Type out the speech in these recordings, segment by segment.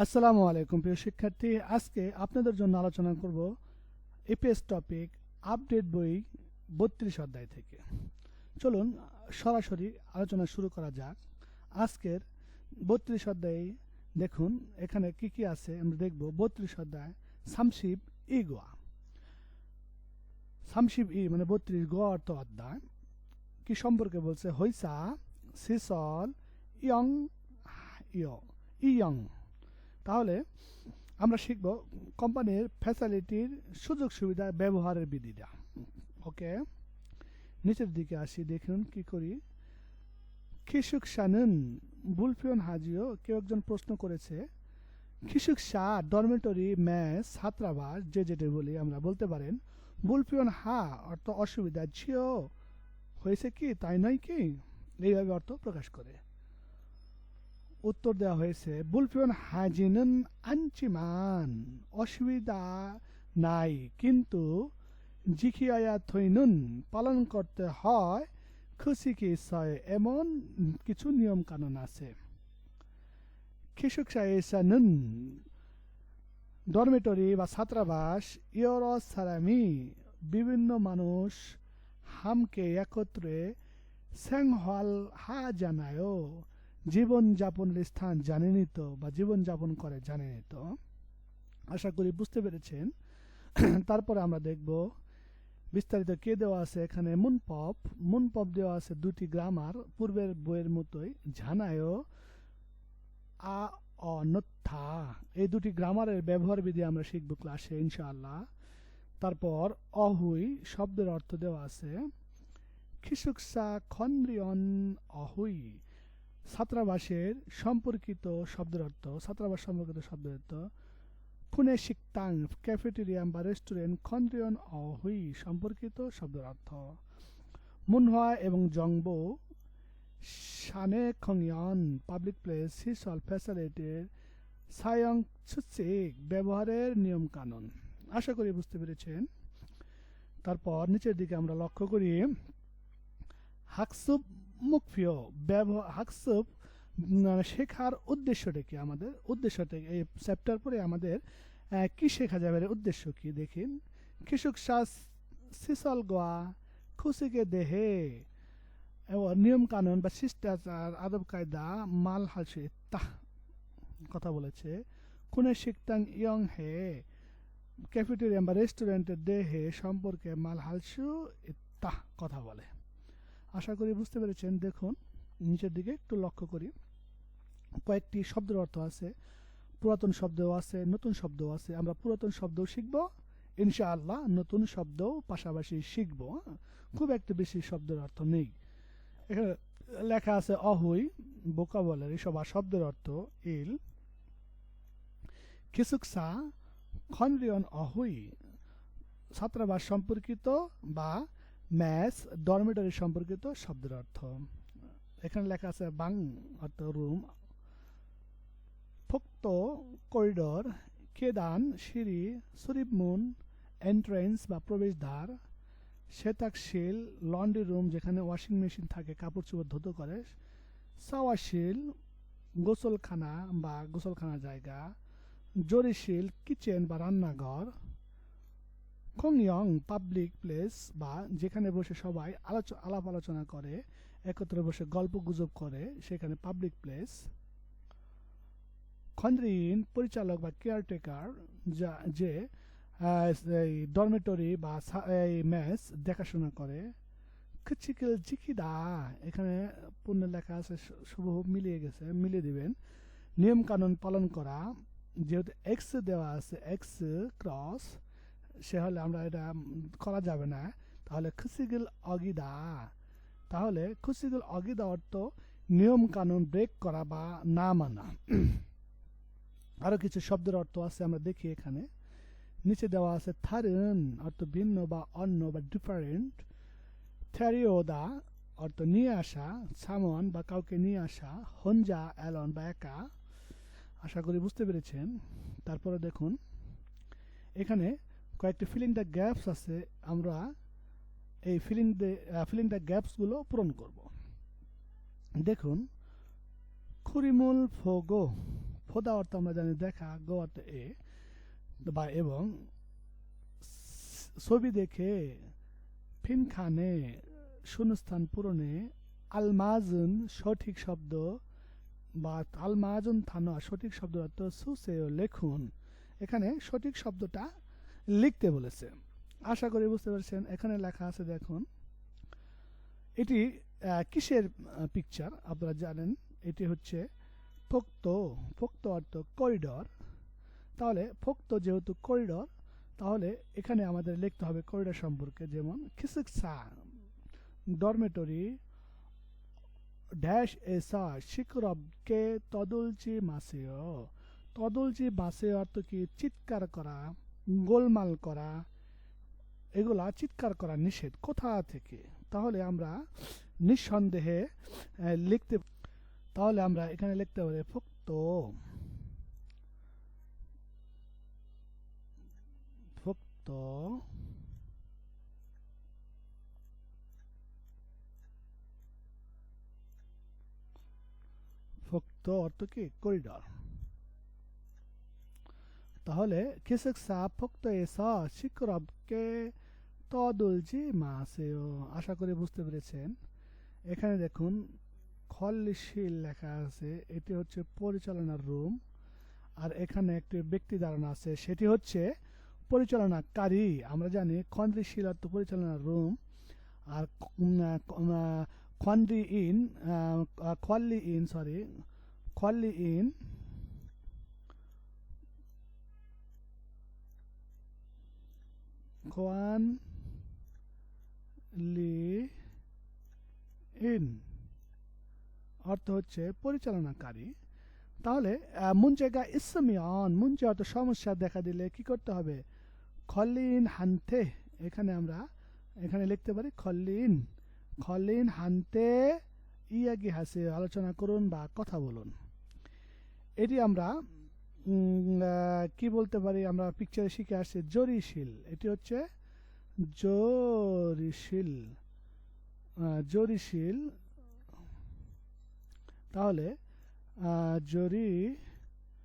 আসসালামু আলাইকুম প্রিয় শিক্ষার্থী। আজকে আপনাদের জন্য আলোচনা করব এপিএস টপিক আপডেট বই ৩২ অধ্যায় থেকে। চলুন সরাসরি আলোচনা শুরু করা যাক। আজকের ৩২ অধ্যায়ে দেখুন এখানে কি কি আছে আমরা দেখব। ৩২ অধ্যায় সামশিব ই গোয়া। সামশিব ই মানে ৩২, গোয়া অর্থ অধ্যায়। কি সম্পর্কে বলছে? হইসা সিসল ইয়ং ইয়ং। তাহলে আমরা শিখব কোম্পানির ফ্যাসিলিটির সুযোগ সুবিধা ব্যবহারের বিধিটা। ওকে, নিচের দিকে আসি, দেখুন কি করি। খিসুকসানুন বুলফিয়ন হাজিও, কেউ একজন প্রশ্ন করেছে খিসুকসা ডরমেটরি মেস ছাত্রাবাস যে যেটা বলি আমরা বলতে পারেন। বুলফিয়ন হা অর্থ অসুবিধা, ঝিও হয়েছে কি তাই নয় কি, এইভাবে অর্থ প্রকাশ করে। উত্তর দেওয়া হয়েছে বুলফিয়ন হাজিনুন আনচিমান, অসুবিধা নাই কিন্তু জিখিয়া থইনুন পালন করতে হয় খুশি কি সয়, এমন কিছু নিয়ম কানুন আছে। খিসুকসানুন ডরমেটরি বা ছাত্রাবাস ইয়রস সারামি, বিভিন্ন মানুষ হামকে একত্রে স্যাংহল হা জানায়, জীবন যাপনের স্থান জানেনি তো বা জীবন যাপন করে জানেনি তো। আশা করি বুঝতে পেরেছেন। তারপরে আমরা দেখব বিস্তারিত কে দেওয়া আছে এখানে। মুনপপ দেওয়া আছে দুটি গ্রামার, পূর্বের বইয়ের মতোই। ঝানায়ও আ অনথা, এই দুটি গ্রামারের ব্যবহার বিধি আমরা শিখব ক্লাসে ইনশাআল্লাহ। তারপর অহুই শব্দের অর্থ দেওয়া আছে। খিসুকসা খন্দ্রিয়ন অহুই, ছাত্রাবাসের সম্পর্কিত শব্দের অর্থ, ছাত্রাবাস সম্পর্কিত শব্দের অর্থ। ফুনে শিকতাং ক্যাফেটেরিয়াম বা রেস্টুরেন্ট খন্দ্রিয়ন অহুই সম্পর্কিত শব্দের অর্থ। মুনহোয়া এবং জংবো শানে খংয়ন পাবলিক প্লেস সিসল ফ্যাসিলিটির সায়ং ছুচিক ব্যবহারের নিয়ম কানুন। আশা করি বুঝতে পেরেছেন। তারপর নিচের দিকে আমরা লক্ষ্য করি হাকসুব মুখফিও হাকসুব শেখার উদ্দেশ্যটা কি, আমাদের উদ্দেশ্যটা এই চ্যাপ্টার পরে আমাদের কি শেখা যাবে, উদ্দেশ্য কি দেখেন। খিসুক শ্বাস সিসল গোয়া খুশিকে দেহে, নিয়ম কানুন বা শিষ্টাচার আদব কায়দা মাল হাসি তাহ কথা বলেছে। কোনে শিখতাং ইয়ং হে ক্যাফেটেরিয়াম বা রেস্টুরেন্টের দেহে সম্পর্কে মাল হালসু তাহ কথা বলে। আশা করি বুঝতে পেরেছেন। দেখুন নিচের দিকে একটু লক্ষ্য করি, কয়েকটি শব্দের অর্থ আছে, পুরাতন শব্দও আছে, নতুন শব্দও আছে। আমরা পুরাতন শব্দও শিখব ইনশাআল্লাহ, নতুন শব্দও পাশাপাশি শিখব। খুব একটা বেশি শব্দের অর্থ নেই। এখানে লেখা আছে অহুই ভোকাবুলারি সব শব্দের অর্থ ইল। খিসুকসা খন্দ্রিয়ন অহুই ছাত্রাবাস সম্পর্কিত বা ম্যাস ডরমেটরি সম্পর্কিত শব্দের অর্থ। এখানে লেখা আছে বাং অর্থ রুম, ফুক্ত করিডোর, কেদান সিঁড়ি, সুরিবমুন এন্ট্রেন্স বা প্রবেশদ্বার, শ্বেতাকশিল লন্ড্রি রুম যেখানে ওয়াশিং মেশিন থাকে কাপড় চোপড় ধুতো করে, সাওয়াশিল গোসলখানা বা গোসলখানার জায়গা, জরিশিল কিচেন বা রান্নাঘর, খংয়ং পাবলিক প্লেস বা যেখানে বসে সবাই আলাপ আলোচনা করে, একত্রে বসে গল্প গুজব করে সেখানে পাবলিক প্লেস। খন্দ্রিন পরিচালক বা কেয়ারটেকার, যে ডরমেটরি বা মেস দেখাশোনা করে। খিচিকেল জিকিদা, এখানে পূর্ণ লেখা আছে শুভ মিলিয়ে গেছে, মিলিয়ে দিবেন। নিয়ম কানুন পালন করা, যেহেতু এক্স দেওয়া আছে এক্স ক্রস, সে হলে আমরা এটা করা যাবে না, তাহলে খুশিগুল অগিদা। তাহলে খুশিগুল অগিদা অর্থ নিয়ম কানুন ব্রেক করা বা না মানা। আরো কিছু শব্দের অর্থ আছে আমরা দেখি এখানে। নিচে দেওয়া আছে থারুন অর্থ ভিন্ন বা অন্য বা ডিফারেন্ট। থ্যারিওদা অর্থ নিয়ে আসা, সামন বা কাউকে নিয়ে আসা, হঞ্জা অ্যালন বা একা। আশা করি বুঝতে পেরেছেন। তারপরে দেখুন এখানে কয়েকটি ফিলিং দ্য গ্যাপস আছে, আমরা এই ফিলিং দ্য গ্যাপসগুলো পূরণ করব। দেখুন খুরিমুল ফোগো ফোদা অর্থ আমরা জানি দেখা, গো অর্থ এ বা এবং, ছবি দেখে, ফিনখানে শূন্যস্থান পূরণে, আলমাজুন সঠিক শব্দ বা আলমাজুন থানা সঠিক শব্দ অর্থ সুসেও লেখুন। এখানে সঠিক শব্দটা লিখতে বলেছে। আশা করি বুঝতে পারছেন। এখানে লেখা আছে দেখুন, এটি কিসের পিকচার আপনারা জানেন, এটি হচ্ছে ফোক্ত। ফোক্ত অর্থ করিডর। তাহলে ফোক্ত যেহেতু করিডর, তাহলে এখানে আমাদের লিখতে হবে করিডর সম্পর্কে, যেমন খিসিকসা ডরমেটরি ড্যাশ এসা শিকরবকে তদুলচি মাসেও। তদুলচি মাসে অর্থ কি চিৎকার করা, গোলমাল করা, এগুলা চিৎকার করা নিষেধ। কোথা থেকে? তাহলে আমরা নিঃসন্দেহে লিখতে, তাহলে আমরা এখানে লিখতে পারি ফোক্ত। ফোক্ত ফোক্ত অর্থ কি করিডর। তাহলে কিসকসা ফোক্ত এসা শিকরবকে তদুলজি মাসেও। আশা করি বুঝতে পেরেছেন। এখানে দেখুন খল্লিশিল লেখা আছে, এটি হচ্ছে পরিচালনার রুম। আর এখানে একটি ব্যক্তি দাঁড়ানো আছে, সেটি হচ্ছে পরিচালনাকারী। আমরা জানি খন্দ্রিশীল অর্থ পরিচালনার রুম, আর খন্দ্রি ইন খল্লি ইন সরি খল্লি ইন খোয়ান লি ইন অর্থ হচ্ছে পরিচালনাকারী। তাহলে মুনচেগা ইসমিয়ন, মুনচে অর্থ সমস্যা দেখা দিলে কি করতে হবে? খলিন হানতে। এখানে আমরা এখানে লিখতে পারি খলিন। খলিন হানতে ইয়াগি হাসে, আলোচনা করুন বা কথা বলুন। এটি আমরা কি বলতে পারি? আমরা পিকচারে শিখে আসছি জরিশীল। এটি হচ্ছে জরিশীল। জরিশীল। তাহলে জরিশীল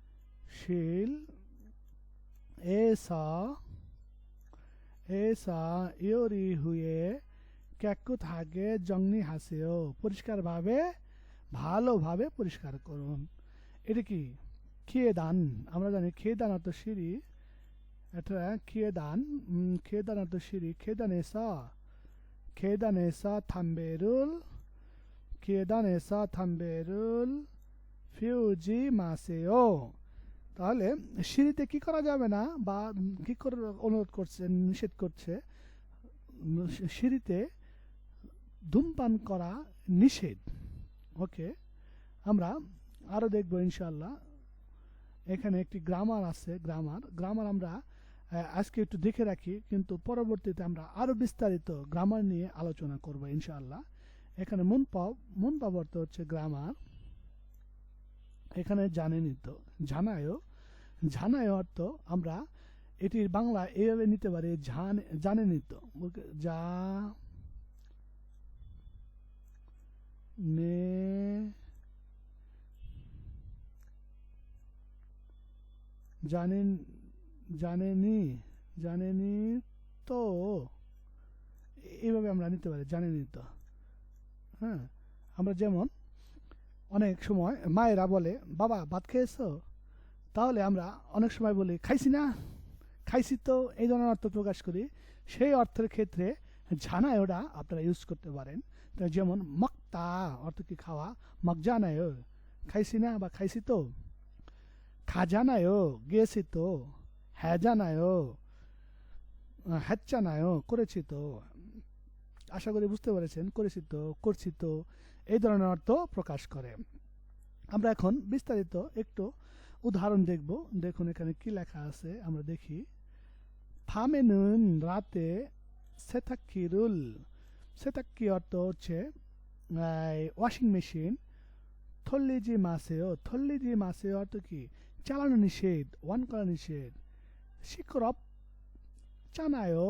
এসা এসা ইয়োরি হুয়ে ক্যাকুত হাগে জংনি হাসেও। পরিষ্কারভাবে ভালোভাবে পরিষ্কার করুন। এটি কি? খেদান। আমরা জানি খেদান অর্থ সিঁড়ি, এটা খেদান। খেদান অর্থ সিঁড়ি। খেদানেসা খেদানেসা থাম্বেরুল খেদানেসা থাম্বেরুল ফিউজি মাসেও। তাহলে সিঁড়িতে কি করা যাবে না বা কি করে অনুরোধ করছে, নিষেধ করছে? সিঁড়িতে ধূমপান করা নিষেধ। ওকে, আমরা আরো দেখবো ইনশাআল্লাহ। এখানে একটি গ্রামার আছে, গ্রামার আমরা আজকে একটু দেখে রাখি, কিন্তু পরবর্তীতে আমরা আরো বিস্তারিত গ্রামার নিয়ে আলোচনা করব ইনশাআল্লাহ। এখানে মুনপাব অর্থ হচ্ছে গ্রামার। এখানে জানেনই তো জানায়ও। জানায় অর্থ আমরা এটির বাংলা এইভাবে নিতে পারি, জানেনই তো, যা নে জানেন জানেনি তো, এইভাবে আমরা নিতে পারি জানেনি তো। হ্যাঁ, আমরা যেমন অনেক সময় মায়েরা বলে বাবা ভাত খেয়েছো, তাহলে আমরা অনেক সময় বলি খাইছি না, খাইছি তো, এই ধরনের অর্থ প্রকাশ করি। সেই অর্থের ক্ষেত্রে জানায় ওটা আপনারা ইউজ করতে পারেন। যেমন মক্তা অর্থ কি খাওয়া, মকজানায় খাইছি না বা খাইছি তো। খাজানায় গিয়েছি তো, হ্যাজানায় হ্যাচ্চানায় করেছি তো। আশা করি বুঝতে পেরেছেন। করেছি তো, করছি তো, এই ধরনের অর্থ প্রকাশ করে। আমরা এখন বিস্তারিত একটু উদাহরণ দেখব। দেখুন এখানে কি লেখা আছে, আমরা দেখি। ফামেনুন রাতে সেতাক্কিরুল। সেতাক্কি অর্থ হচ্ছে ওয়াশিং মেশিন। থল্লিজি মাসেও, থল্লিজি মাসেও অর্থ কি চালানো নিষেধ, ওয়ান করা নিষেধ। শিকরপ চানায়ও,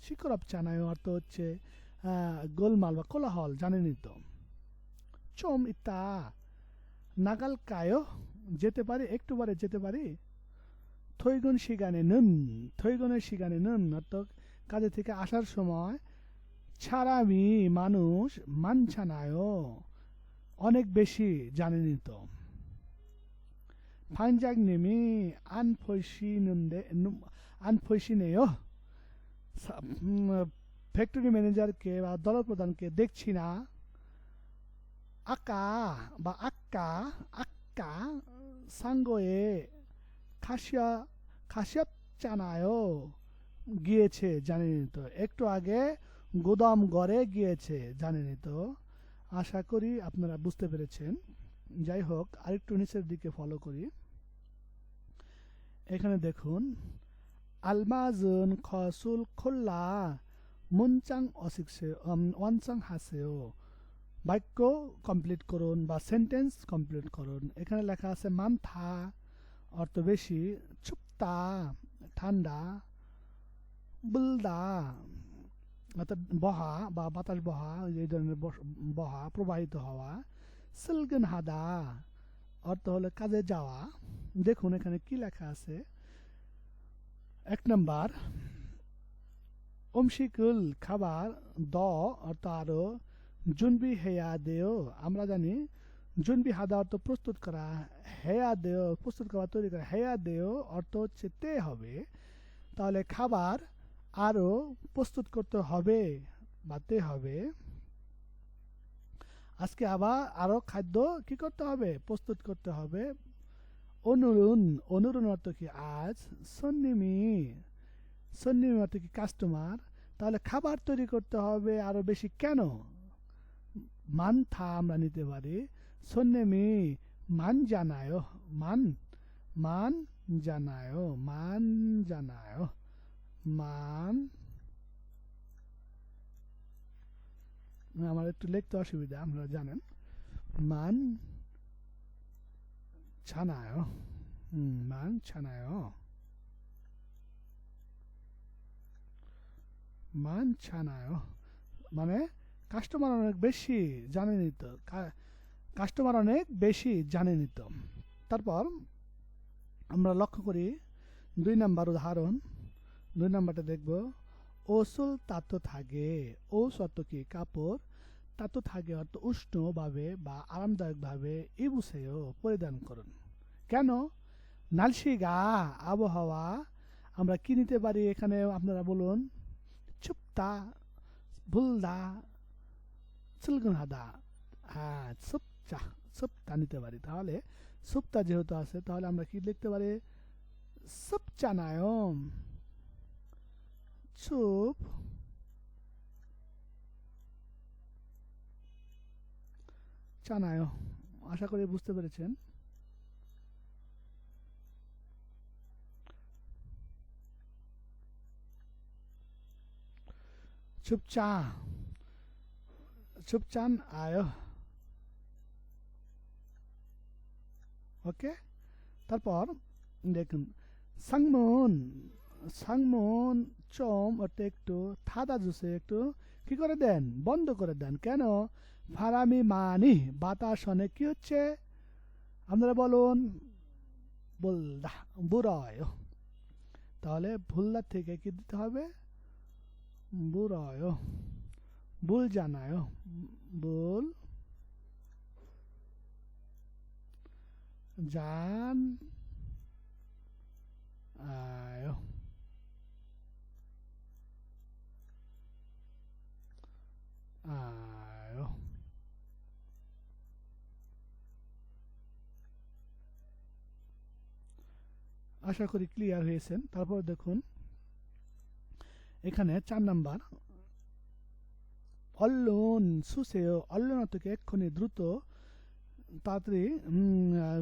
শিকরপ চানায়ও অর্থ হচ্ছে গোলমাল বা কোলাহল, জানেনই তো। চোম ইতা নাগাল কায়ো, যেতে পারি, একটু পরে যেতে পারি। থৈগনের সিগানে নুন অর্থাৎ কাজে থেকে আসার সময় ছাড়ামি মানুষ মানছানায় অনেক বেশি জানেনি তো। ফাইনজাগনেমি আনফৈসিনেও ফ্যাক্টরি ম্যানেজারকে বা দলপ্রধানকে দেখছি না। আকা বা আক্কা আক্কা সাঙ্গয়ে খাসিয়া খাসিয়াত চানায়ও গিয়েছে জানেনি তো। একটু আগে গোদাম ঘরে গিয়েছে জানেনি তো। আশা করি আপনারা বুঝতে পেরেছেন। যাই হোক, আরেকটু নিচের দিকে ফলো করি। এখানে দেখুন, আলমাজুন খসুল খোল্লা মুনচাং অশিক্ষে ওয়ানচাং হাসেও। বাক্য কমপ্লিট করুন বা সেন্টেন্স কমপ্লিট করুন। এখানে লেখা আছে মানথা অর্থ বেশি, চুপ্তা ঠান্ডা, বুলদা অর্থাৎ বহা বা বাতাস বহা, এই ধরনের বহা প্রবাহিত হওয়া। সিলগন হাদা অর্থ হলো কাজে যাওয়া। দেখুন এখানে কি লেখা আছে। 1 নম্বর, অমশিকুল খাবার দ অর্থ আরো, জুনবি হেয়া দেও আমরা জানি জুনবি হাদা অর্থ প্রস্তুত করা, হেয়া দেও প্রস্তুত করা তৈরি করা, হেয়া দেও অর্থ হচ্ছে তে হবে। তাহলে খাবার আরো প্রস্তুত করতে হবে বা তে হবে। আজকে আবার আরো খাদ্য কি করতে হবে, প্রস্তুত করতে হবে। অনুরুন অনুরুন অর্থ কি আজ। সন্নিমি সন্নিমি অর্থ কি কাস্টমার। তাহলে খাবার তৈরি করতে হবে আরো বেশি কেন, মানথা আমরা নিতে পারি। সন্নিমি মান জানায়, মান মান জানায়, মান জানায়, মান। আমার একটু লিখতে অসুবিধা, আপনারা জানেন। মান ছানায়, মান ছানায়, মান ছানায় মানে কাস্টমার অনেক বেশি জানেনি তো, কাস্টমার অনেক বেশি জানেনি তো। তারপর আমরা লক্ষ্য করি 2 নম্বর উদাহরণ। 2 নম্বরটা দেখব। ওসুল তাতো থাকে, ও অর্থ কি কাপড়, তাতো থাকে অর্থ উষ্ণভাবে বা আরামদায়কভাবে, ইবুসেও পরিধান করুন। কেন, নালশিগা আবহাওয়া। আমরা কি নিতে পারি এখানে আপনারা বলুন। চুপ্তা, ভুলদা, চুলগুনহাদা। হ্যাঁ, সুপচা সুপ্তা নিতে পারি। তাহলে সুপ্তা যেহেতু আছে তাহলে আমরা কি লিখতে পারি, সুপচানায়ম, চুপ চানায়। আশা করি বুঝতে পেরেছেন। চুপচা চুপচান আয়। ওকে। তারপর দেখুন, সাংমুন সাংমুন চম অর্থ একটু, থাদা জুসে একটু কি করে দেন, বন্ধ করে দেন। কেন, ফারামি মানি বাতাস অনেক কি হচ্ছে, আপনারা বলুন। বুলদা বুড়য়। তাহলে ভুলদা থেকে কি দিতে হবে, বুড়য়, বুল জানায়, বুল জান আয়। আয়। আশা করি ক্লিয়ার হয়েছেন। তারপর দেখুন এখানে 4 নাম্বার, অল্লুন সুসেও। অল্লুন অর্থ কি এক্ষুনি, দ্রুত, তাড়াতাড়ি।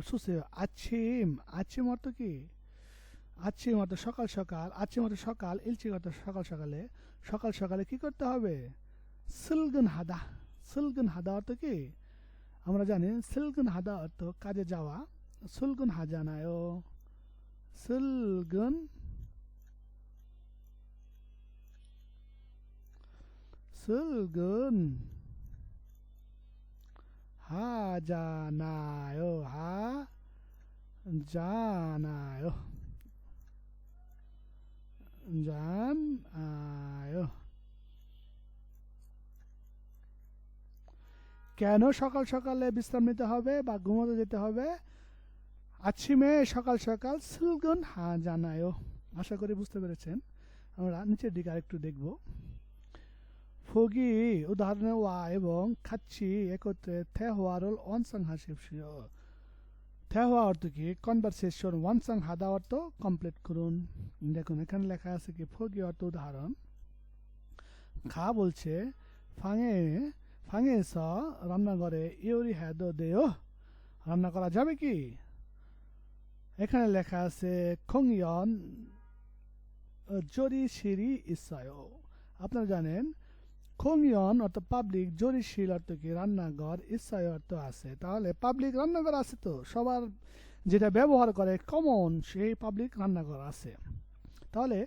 সুসেও আছিম, আছিম অর্থ কি, আছিম অর্থ সকাল সকাল, আছিম অর্থ সকাল, ইলচি অর্থ সকাল সকালে। সকাল সকালে কি করতে হবে, সিলগুন হাদা। সিলগুন হাদা অর্থ কি, আমরা জানি সিলগুন হাদা অর্থ কাজে যাওয়া। সুলগুন হাজানায়, সিলগুন সিলগুন হাজানায়, হা জানায়ো জানায়ো কেন সকাল সকালে বিশ্রাম নিতে হবে বা ঘুমোতে যেতে হবে আছিমে সকাল সকাল সুলগুন জানায়ো আশা করি বুঝতে পেরেছেন আমরা নিচের দিকে আরেকটু দেখব ফগি উদাহরণে ওয়া এবং খাচ্ছি একত্রে থেহওয়ারল অনসাং হাসিবশিও থেহওয়া অর্থ কি কনভারসেশন ওয়ানসাং হাদা অর্থ কমপ্লিট করুন দেখুন এখানে লেখা আছে কি ফগি অর্থ উদাহরণ খা বলছে ফাঙে ফাঙেস রান্নাঘরে ইউরি হ্যাদো দেও রান্না করা যাবে কি এখানে লেখা আছে খংইয়ন জরিশিরি ইসায় আপনারা জানেন খংইয়ন অর্থ পাবলিক জরিশিল অর্থ কি রান্নাঘর ইসায় অর্থ আছে তাহলে পাবলিক রান্নাঘর আছে তো সবার যেটা ব্যবহার করে কমন সেই পাবলিক রান্নাঘর আছে তাহলে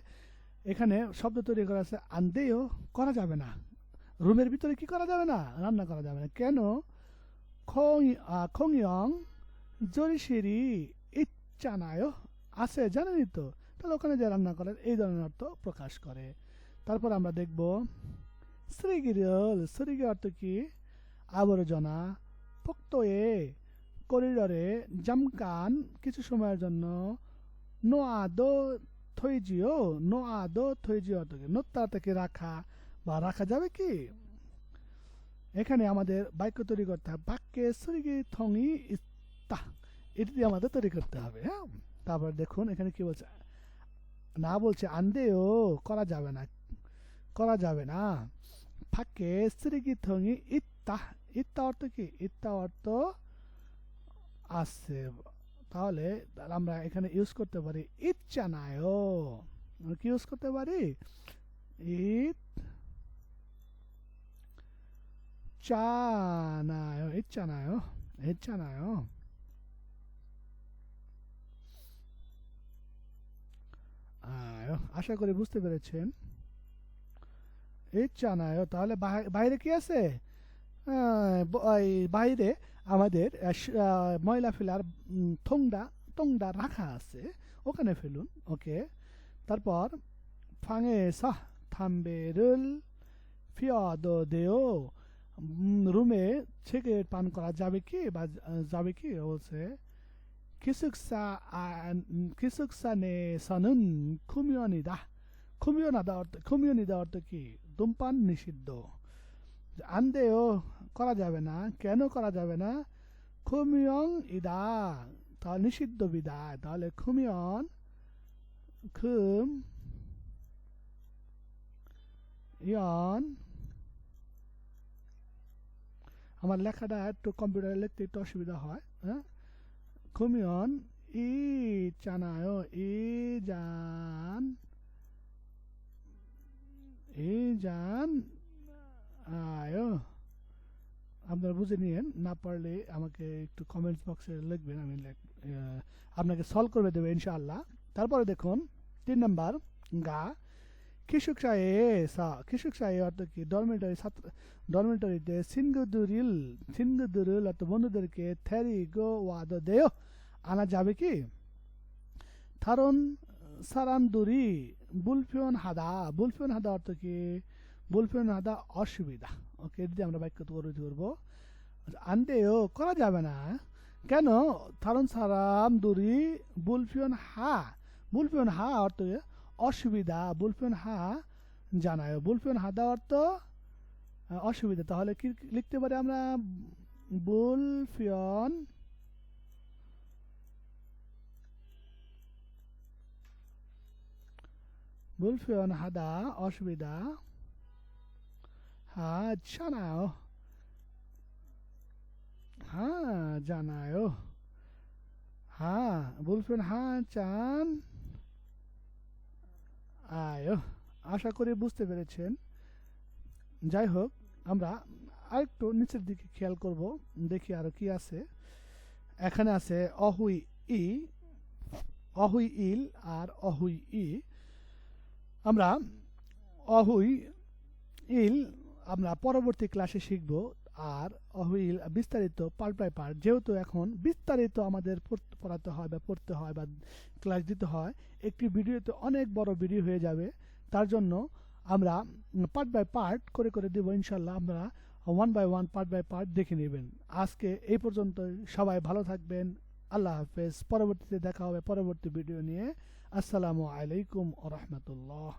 এখানে শব্দ তৈরি করা আছে আনদেও করা যাবে না রুমের ভিতরে কি করা যাবে না রান্না করা যাবে না কেন খংইয়ং জরিশিরি ইচ্ছানায় আছে জানেনই তো তাহলে ওখানে যে রান্না করেন এই ধরনের অর্থ প্রকাশ করে তারপর আমরা দেখব শ্রীগিরল শ্রীগি অর্থ কি আবর্জনা পোক্তয়ে করিডরে জামকান কিছু সময়ের জন্য নোয়াদো থইজিও অর্থ কি নোত্তা থেকে রাখা বা রাখা যাবে কি এখানে আমাদের বাক্য তৈরি করতে হবে বাক্যে শ্রীগি থংই ইত্তা এটি দিয়ে আমাদের তৈরি করতে হবে হ্যাঁ তারপর দেখুন এখানে কি বলছে না বলছে আনদেও করা যাবে না ফাঁকে শ্রীগি থংই ইত্তা অর্থ কি ইত্তা অর্থ আছে তাহলে আমরা এখানে ইউজ করতে পারি ইচ্ছানায় কি ইউজ করতে পারি ইচ্ছানায় আশা করি বুঝতে পেরেছেন ইচ্ছানায় তাহলে বাইরে কি আছে বাইরে আমাদের ময়লা ফেলার টংডা রাখা আছে ওখানে ফেলুন ওকে তারপর ফাঙে সাহ থাম্বেরুল ফিয়াদো দেও রুমে সিগারেট পান করা যাবে কি বা যাবে কি বলছে 기숙사내 서는 কুমিয়নিদা অর্থ কি ধূমপান নিষিদ্ধ 안 돼요 করা যাবে না কেন করা যাবে না কুমিয়ং ইদা তাহলে নিষিদ্ধ বিদায় তাহলে কুমিয়ন 금 ইয়ন আমার লেখাটা একটু কম্পিউটারে লিখতে একটু অসুবিধা হয় হ্যাঁ কুমিয়ন ইচ্ছানায় ইজান আয় আপনারা বুঝে নিয়েন না পারলে আমাকে একটু কমেন্টস বক্সে লিখবেন আমি আপনাকে সলভ করে দেবো ইনশাআল্লাহ তারপরে দেখুন 3 নাম্বার গা কিশুকসায়ে অর্থ কি ডরমিটরিতে সিনগুদুরিল অর্থ বন্ধুদেরকে থেরি গো ওয়াদো দেও আনা যাবে কি থারন সারান্দুরি বুলফিয়ন হাদা অর্থ কি বুলফিয়ন হাদা অসুবিধা ওকে এটি আমরা বাক্য তৈরি করব আনতেও করা যাবে না কেন থারন সারান্দুরি বুলফিয়ন হা অর্থ অসুবিধা বুলফিয়ন হা জানায় বুলফিয়ন হাদা অর্থ অসুবিধা তাহলে কি লিখতে পারি আমরা বুলফিয়ন হাদা অসুবিধা হা জানায় বুলফিয়ন চান আশা করি বুঝতে পেরেছেন যাই হোক আমরা আরেকটু নিচের দিকে খেয়াল করব দেখি আরো কি আছে এখানে আছে অহুই ইল আর অহুই ই আমরা অহুই ইল আমরা পরবর্তী ক্লাসে শিখব আর উইল বিস্তারিত পার্ট বাই পার্ট, যেহেতু এখন বিস্তারিত আমাদের পড়াতে হয় বা পড়তে হয় বা ক্লাস দিতে হয়, একটি ভিডিওতে অনেক বড় ভিডিও হয়ে যাবে। তার জন্য আমরা পার্ট বাই পার্ট করে করে দেবো ইনশাল্লাহ। আমরা one by one part by part দেখে নেবেন। আজকে এই পর্যন্ত, সবাই ভালো থাকবেন। আল্লাহ হাফেজ। পরবর্তীতে দেখা হবে পরবর্তী ভিডিও নিয়ে। আসসালামু আলাইকুম ওয়া রাহমাতুল্লাহ।